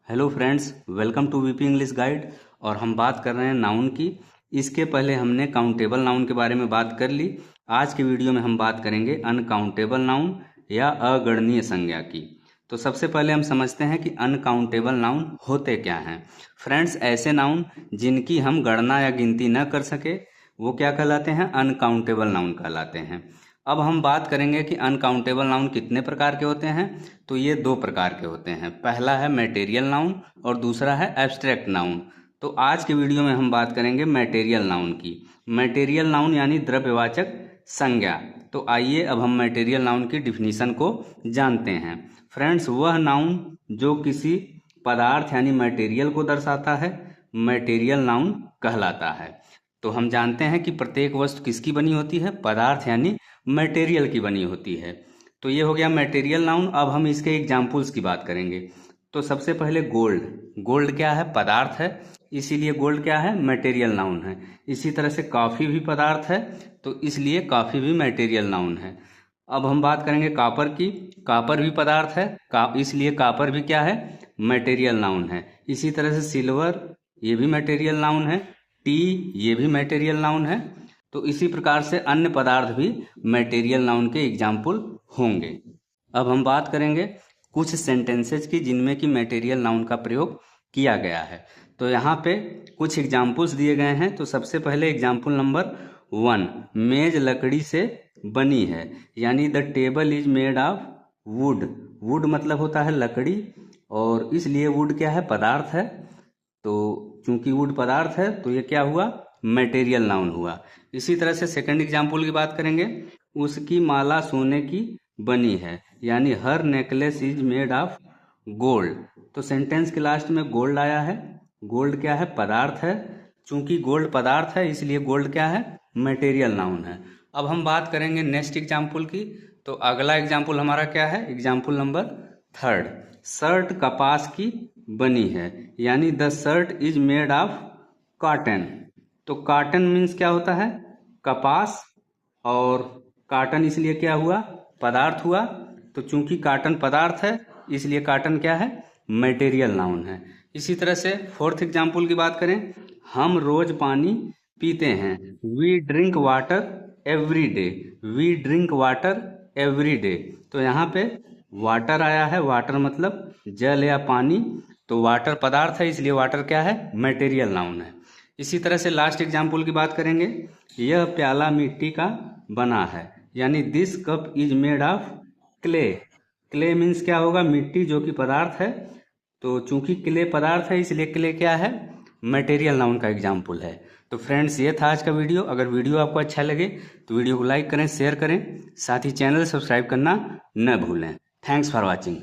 Hello friends, welcome to VP English guide. और हम बात कर रहे हैं नाउन की। इसके पहले हमने काउंटेबल नाउन के बारे में बात कर ली। आज के वीडियो में हम बात करेंगे अनकाउंटेबल नाउन या अगणनीय संज्ञा की। तो सबसे पहले हम समझते हैं कि अनकाउंटेबल नाउन होते क्या हैं। फ्रेंड्स, ऐसे नाउन जिनकी हम गणना या गिनती न कर सके वो क्या कहलाते हैं? अनकाउंटेबल नाउन कहलाते हैं। अब हम बात करेंगे कि अनकाउंटेबल नाउन कितने प्रकार के होते हैं। तो ये दो प्रकार के होते हैं। पहला है मैटेरियल नाउन और दूसरा है एब्स्ट्रैक्ट नाउन। तो आज के वीडियो में हम बात करेंगे मैटेरियल नाउन की। मैटेरियल नाउन यानी द्रव्यवाचक संज्ञा। तो आइए अब हम मैटेरियल नाउन की डिफिनीशन को जानते हैं। फ्रेंड्स, वह नाउन जो किसी पदार्थ यानी मटेरियल को दर्शाता है मैटेरियल नाउन कहलाता है। तो हम जानते हैं कि प्रत्येक वस्तु किसकी बनी होती है? पदार्थ यानी मटेरियल की बनी होती है। तो ये हो गया मटेरियल नाउन। अब हम इसके एग्जाम्पल्स की बात करेंगे। तो सबसे पहले गोल्ड। गोल्ड क्या है? पदार्थ है, इसीलिए गोल्ड क्या है? मटेरियल नाउन है। इसी तरह से कॉफ़ी भी पदार्थ है, तो इसलिए कॉफ़ी भी मटेरियल नाउन है। अब हम बात करेंगे कॉपर की। कॉपर भी पदार्थ है, इसलिए कॉपर भी क्या है? मटेरियल नाउन है। इसी तरह से सिल्वर, ये भी मटेरियल नाउन है। टी, ये भी मटेरियल नाउन है। तो इसी प्रकार से अन्य पदार्थ भी मटेरियल नाउन के एग्जाम्पल होंगे। अब हम बात करेंगे कुछ सेंटेंसेज की जिनमें कि मटेरियल नाउन का प्रयोग किया गया है। तो यहाँ पे कुछ एग्जाम्पल्स दिए गए हैं। तो सबसे पहले एग्जाम्पल नंबर 1, मेज लकड़ी से बनी है, यानी the table is made of would. Would मतलब होता है लकड़ी, और इसलिए वुड क्या है? पदार्थ है। तो चूंकि वुड पदार्थ है तो ये क्या हुआ? मटेरियल नाउन हुआ। इसी तरह से सेकंड एग्जाम्पल की बात करेंगे। उसकी माला सोने की बनी है, यानी her necklace is made of gold. तो सेंटेंस के लास्ट में गोल्ड आया है। गोल्ड क्या है? पदार्थ है। चूंकि गोल्ड पदार्थ है इसलिए गोल्ड क्या है? मटेरियल नाउन है। अब हम बात करेंगे नेक्स्ट एग्जाम्पल की। तो अगला एग्जाम्पल हमारा क्या है? एग्जाम्पल नंबर 3, शर्ट कपास की बनी है, यानी the shirt is made of cotton. तो कॉटन मीन्स क्या होता है? कपास, और कॉटन इसलिए क्या हुआ? पदार्थ हुआ। तो चूंकि कॉटन पदार्थ है इसलिए कॉटन क्या है? मटेरियल नाउन है। इसी तरह से फोर्थ एग्जाम्पल की बात करें, हम रोज पानी पीते हैं, we drink water every day. We drink water every day. तो यहाँ पे वाटर आया है। वाटर मतलब जल या पानी। तो वाटर पदार्थ है इसलिए वाटर क्या है? मटेरियल नाउन है। इसी तरह से लास्ट एग्जाम्पल की बात करेंगे, यह प्याला मिट्टी का बना है, यानी this cup is made of clay. Clay means क्या होगा? मिट्टी, जो कि पदार्थ है। तो चूंकि क्ले पदार्थ है इसलिए क्ले क्या है? मटेरियल नाउन का एग्जाम्पल है। तो फ्रेंड्स, ये था आज का वीडियो। अगर वीडियो आपको अच्छा लगे तो वीडियो को लाइक करें, शेयर करें, साथ ही चैनल सब्सक्राइब करना न भूलें। Thanks for watching.